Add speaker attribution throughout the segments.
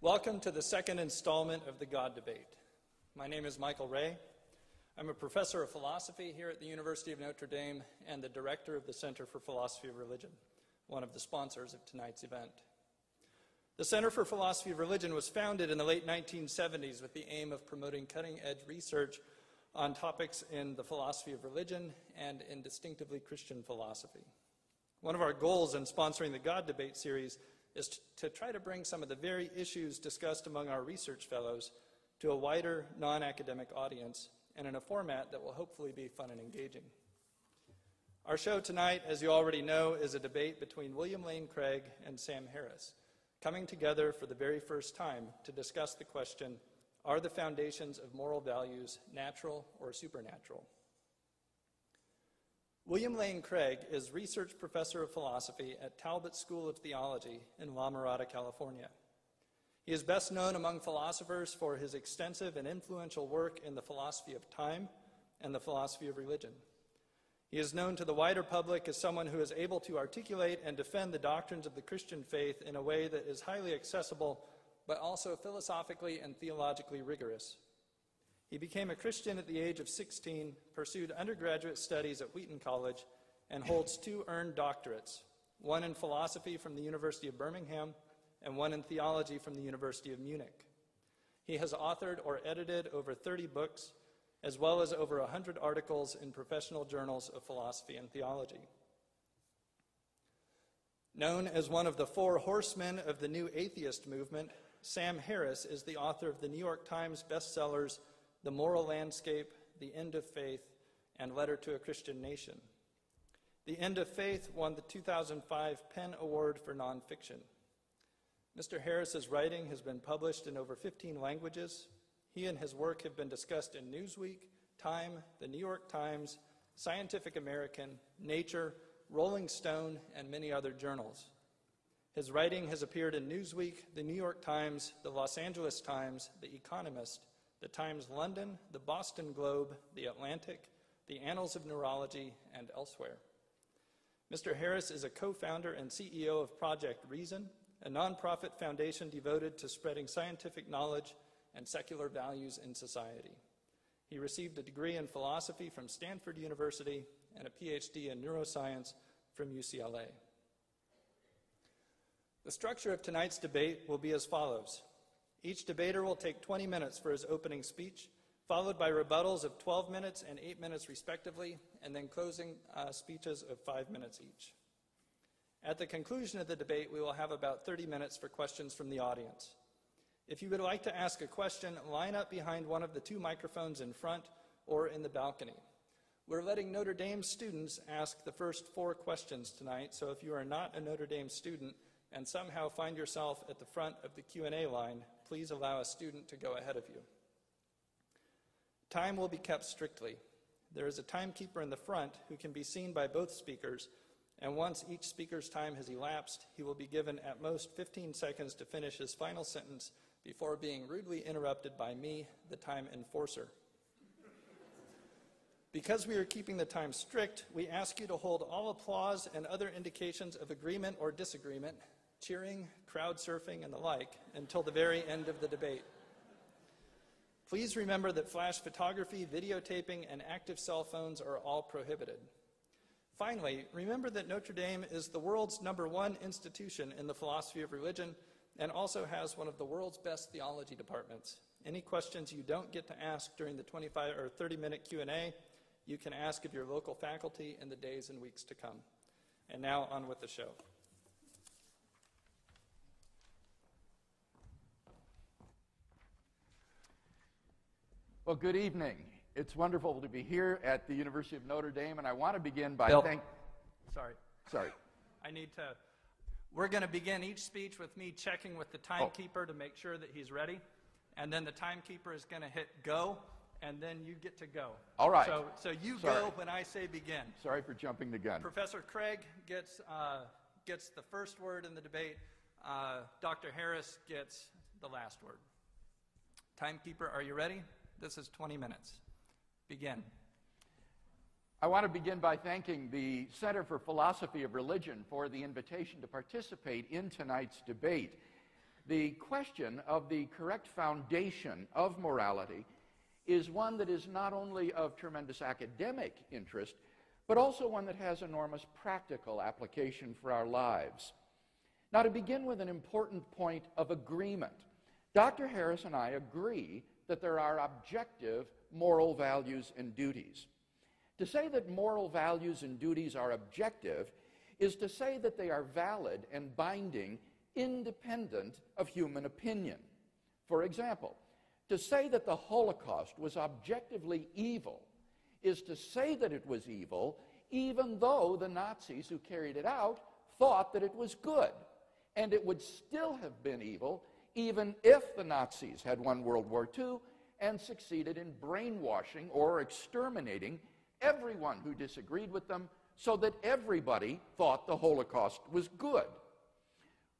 Speaker 1: Welcome to the second installment of the God Debate. My name is Michael Ray. I'm a professor of philosophy here at the University of Notre Dame and the director of the Center for Philosophy of Religion, one of the sponsors of tonight's event. The Center for Philosophy of Religion was founded in the late 1970s with the aim of promoting cutting-edge research on topics in the philosophy of religion and in distinctively Christian philosophy. One of our goals in sponsoring the God Debate series is to try to bring some of the very issues discussed among our research fellows to a wider, non-academic audience and in a format that will hopefully be fun and engaging. Our show tonight, as you already know, is a debate between William Lane Craig and Sam Harris, coming together for the very first time to discuss the question, are the foundations of moral values natural or supernatural? William Lane Craig is research professor of philosophy at Talbot School of Theology in La Mirada, California. He is best known among philosophers for his extensive and influential work in the philosophy of time and the philosophy of religion. He is known to the wider public as someone who is able to articulate and defend the doctrines of the Christian faith in a way that is highly accessible, but also philosophically and theologically rigorous. He became a Christian at the age of 16, pursued undergraduate studies at Wheaton College, and holds 2 earned doctorates, one in philosophy from the University of Birmingham and one in theology from the University of Munich. He has authored or edited over 30 books, as well as over 100 articles in professional journals of philosophy and theology. Known as one of the 4 horsemen of the new atheist movement, Sam Harris is the author of the New York Times bestsellers The Moral Landscape, The End of Faith, and Letter to a Christian Nation. The End of Faith won the 2005 Penn Award for Nonfiction. Mr. Harris's writing has been published in over 15 languages. He and his work have been discussed in Newsweek, Time, the New York Times, Scientific American, Nature, Rolling Stone, and many other journals. His writing has appeared in Newsweek, the New York Times, the Los Angeles Times, The Economist, the Times London, the Boston Globe, the Atlantic, the Annals of Neurology, and elsewhere. Mr. Harris is a co-founder and CEO of Project Reason, a nonprofit foundation devoted to spreading scientific knowledge and secular values in society. He received a degree in philosophy from Stanford University and a PhD in neuroscience from UCLA. The structure of tonight's debate will be as follows. Each debater will take 20 minutes for his opening speech, followed by rebuttals of 12 minutes and 8 minutes respectively, and then closing speeches of 5 minutes each. At the conclusion of the debate, we will have about 30 minutes for questions from the audience. If you would like to ask a question, line up behind one of the 2 microphones in front or in the balcony. We're letting Notre Dame students ask the first 4 questions tonight, so if you are not a Notre Dame student and somehow find yourself at the front of the Q&A line, please allow a student to go ahead of you. Time will be kept strictly. There is a timekeeper in the front who can be seen by both speakers, and once each speaker's time has elapsed, he will be given at most 15 seconds to finish his final sentence before being rudely interrupted by me, the time enforcer. Because we are keeping the time strict, we ask you to hold all applause and other indications of agreement or disagreement, cheering, crowd surfing, and the like, until the very end of the debate. Please remember that flash photography, videotaping, and active cell phones are all prohibited. Finally, remember that Notre Dame is the world's #1 institution in the philosophy of religion and also has one of the world's best theology departments. Any questions you don't get to ask during the 25 or 30-minute Q&A, you can ask of your local faculty in the days and weeks to come. And now on with the show.
Speaker 2: Well, good evening. It's wonderful to be here at the University of Notre Dame, and I want to begin by
Speaker 1: Sorry.
Speaker 2: Sorry.
Speaker 1: We're going to begin each speech with me checking with the timekeeper to make sure that he's ready, and then the timekeeper is going to hit go, and then you get to go.
Speaker 2: All right.
Speaker 1: So you go when I say begin.
Speaker 2: Sorry for jumping the gun.
Speaker 1: Professor Craig gets the first word in the debate. Dr. Harris gets the last word. Timekeeper, are you ready? This is 20 minutes. Begin.
Speaker 2: I want to begin by thanking the Center for Philosophy of Religion for the invitation to participate in tonight's debate. The question of the correct foundation of morality is one that is not only of tremendous academic interest, but also one that has enormous practical application for our lives. Now, to begin with an important point of agreement, Dr. Harris and I agree that there are objective moral values and duties. To say that moral values and duties are objective is to say that they are valid and binding independent of human opinion. For example, to say that the Holocaust was objectively evil is to say that it was evil even though the Nazis who carried it out thought that it was good. And it would still have been evil even if the Nazis had won World War II and succeeded in brainwashing or exterminating everyone who disagreed with them so that everybody thought the Holocaust was good.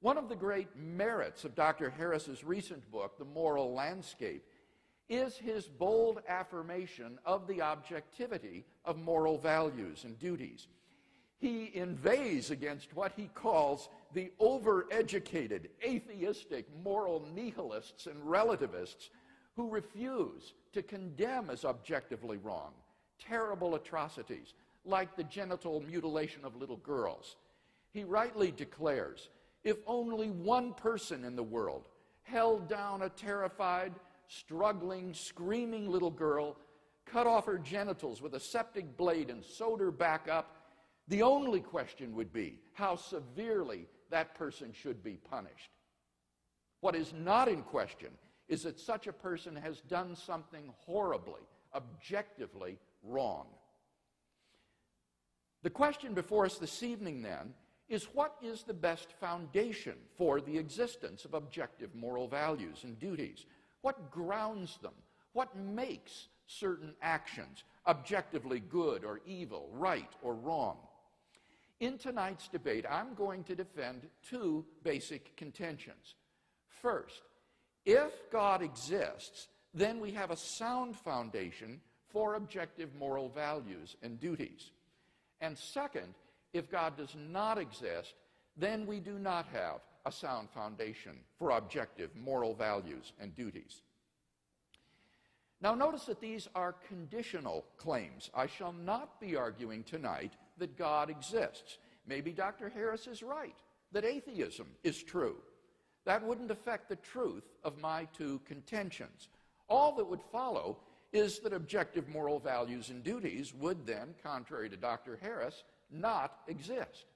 Speaker 2: One of the great merits of Dr. Harris's recent book, The Moral Landscape, is his bold affirmation of the objectivity of moral values and duties. He inveighs against what he calls the overeducated, atheistic, moral nihilists and relativists who refuse to condemn as objectively wrong terrible atrocities like the genital mutilation of little girls. He rightly declares, if only one person in the world held down a terrified, struggling, screaming little girl, cut off her genitals with a septic blade and sewed her back up, the only question would be how severely that person should be punished. What is not in question is that such a person has done something horribly, objectively wrong. The question before us this evening, then, is what is the best foundation for the existence of objective moral values and duties? What grounds them? What makes certain actions objectively good or evil, right or wrong? In tonight's debate, I'm going to defend two basic contentions. First, if God exists, then we have a sound foundation for objective moral values and duties. And second, if God does not exist, then we do not have a sound foundation for objective moral values and duties. Now notice that these are conditional claims. I shall not be arguing tonight that God exists. Maybe Dr. Harris is right, that atheism is true. That wouldn't affect the truth of my two contentions. All that would follow is that objective moral values and duties would then, contrary to Dr. Harris, not exist.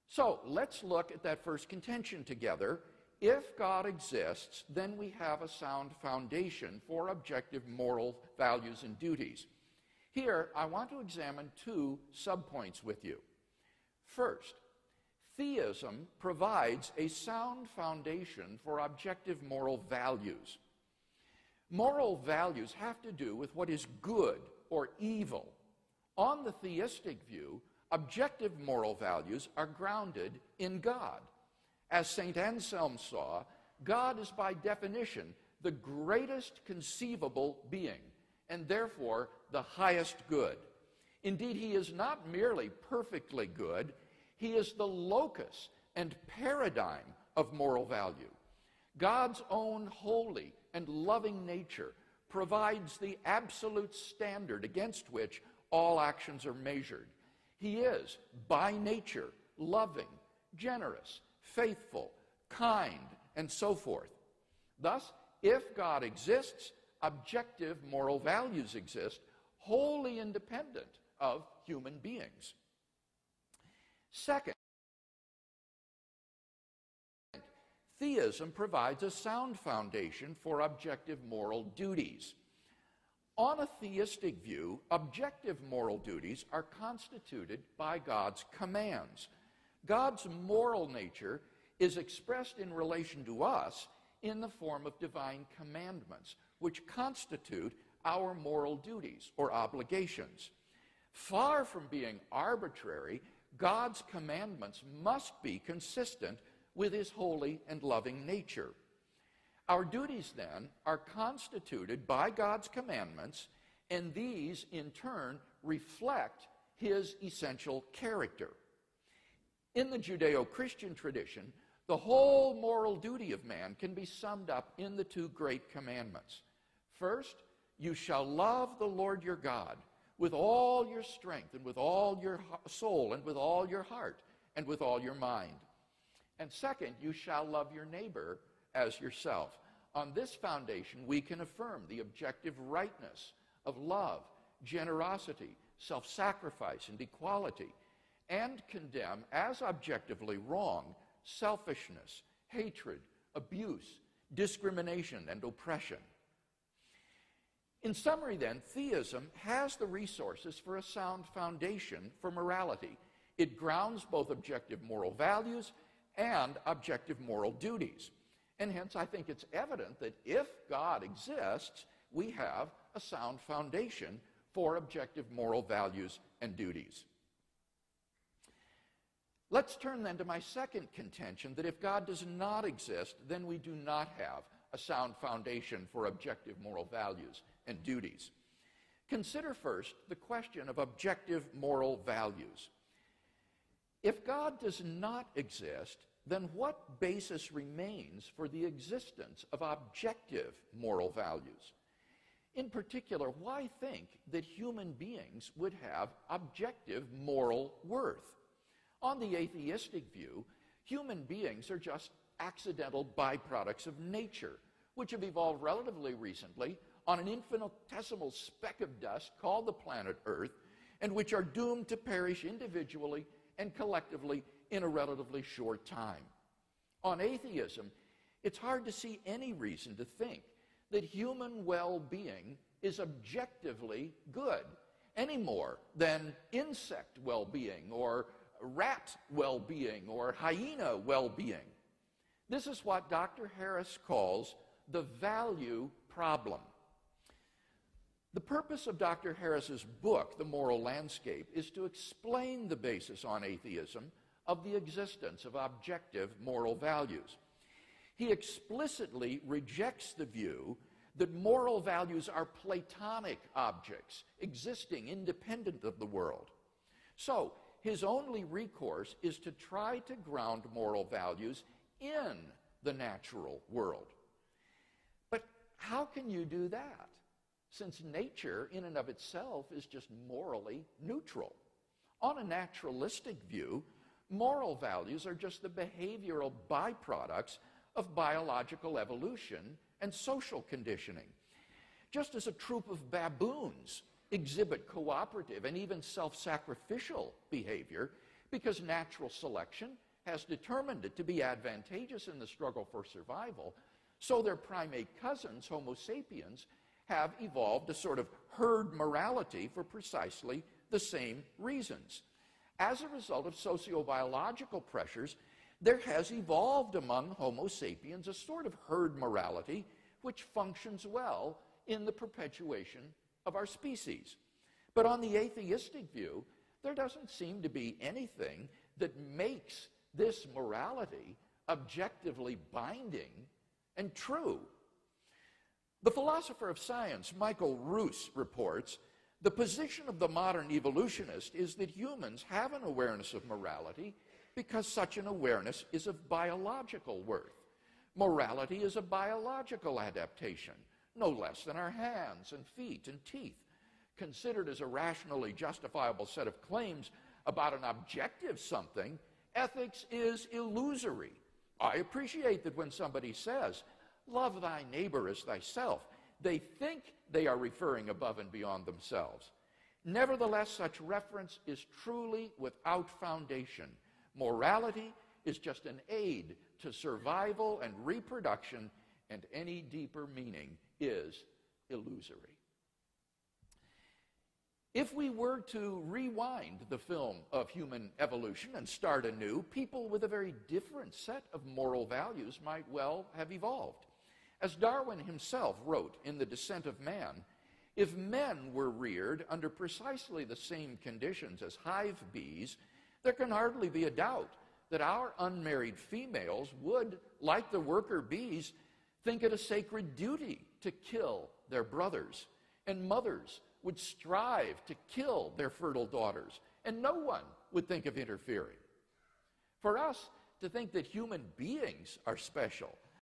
Speaker 2: So let's look at that first contention together. If God exists, then we have a sound foundation for objective moral values and duties. Here, I want to examine two subpoints with you. First, theism provides a sound foundation for objective moral values. Moral values have to do with what is good or evil. On the theistic view, objective moral values are grounded in God. As St. Anselm saw, God is by definition the greatest conceivable being, and therefore the highest good. Indeed, he is not merely perfectly good, he is the locus and paradigm of moral value. God's own holy and loving nature provides the absolute standard against which all actions are measured. He is, by nature, loving, generous, faithful, kind, and so forth. Thus, if God exists, objective moral values exist, wholly independent of human beings. Second, theism provides a sound foundation for objective moral duties. On a theistic view, objective moral duties are constituted by God's commands. God's moral nature is expressed in relation to us in the form of divine commandments, which constitute our moral duties or obligations. Far from being arbitrary, God's commandments must be consistent with his holy and loving nature. Our duties, then, are constituted by God's commandments, and these, in turn, reflect his essential character. In the Judeo-Christian tradition, The whole moral duty of man can be summed up in the two great commandments. First, you shall love the Lord your God with all your strength and with all your soul and with all your heart and with all your mind. And second, you shall love your neighbor as yourself. On this foundation, we can affirm the objective rightness of love, generosity, self-sacrifice, and equality, and condemn as objectively wrong selfishness, hatred, abuse, discrimination, and oppression. In summary, then, theism has the resources for a sound foundation for morality. It grounds both objective moral values and objective moral duties. And hence, I think it's evident that if God exists, we have a sound foundation for objective moral values and duties. Let's turn then to my second contention, that if God does not exist, then we do not have a sound foundation for objective moral values and duties. Consider first the question of objective moral values. If God does not exist, then what basis remains for the existence of objective moral values? In particular, why think that human beings would have objective moral worth? On the atheistic view, human beings are just accidental byproducts of nature, which have evolved relatively recently on an infinitesimal speck of dust called the planet Earth, and which are doomed to perish individually and collectively in a relatively short time. On atheism, it's hard to see any reason to think that human well-being is objectively good, any more than insect well-being or rat well-being or hyena well-being. This is what Dr. Harris calls the value problem. The purpose of Dr. Harris's book, The Moral Landscape, is to explain the basis on atheism of the existence of objective moral values. He explicitly rejects the view that moral values are Platonic objects existing independent of the world. So, his only recourse is to try to ground moral values in the natural world. But how can you do that, since nature in and of itself is just morally neutral? On a naturalistic view, moral values are just the behavioral byproducts of biological evolution and social conditioning. Just as a troop of baboons exhibit cooperative and even self-sacrificial behavior because natural selection has determined it to be advantageous in the struggle for survival, so their primate cousins, Homo sapiens, have evolved a sort of herd morality for precisely the same reasons. As a result of sociobiological pressures, there has evolved among Homo sapiens a sort of herd morality which functions well in the perpetuation of our species. But on the atheistic view, there doesn't seem to be anything that makes this morality objectively binding and true. The philosopher of science, Michael Ruse, reports, the position of the modern evolutionist is that humans have an awareness of morality because such an awareness is of biological worth. Morality is a biological adaptation, no less than our hands and feet and teeth. Considered as a rationally justifiable set of claims about an objective something, ethics is illusory. I appreciate that when somebody says, love thy neighbor as thyself, they think they are referring above and beyond themselves. Nevertheless, such reference is truly without foundation. Morality is just an aid to survival and reproduction, and any deeper meaning is illusory. If we were to rewind the film of human evolution and start anew, people with a very different set of moral values might well have evolved. As Darwin himself wrote in The Descent of Man, if men were reared under precisely the same conditions as hive bees, there can hardly be a doubt that our unmarried females would, like the worker bees, think it a sacred duty to kill their brothers, and mothers would strive to kill their fertile daughters, and no one would think of interfering. For us, to think that human beings are special.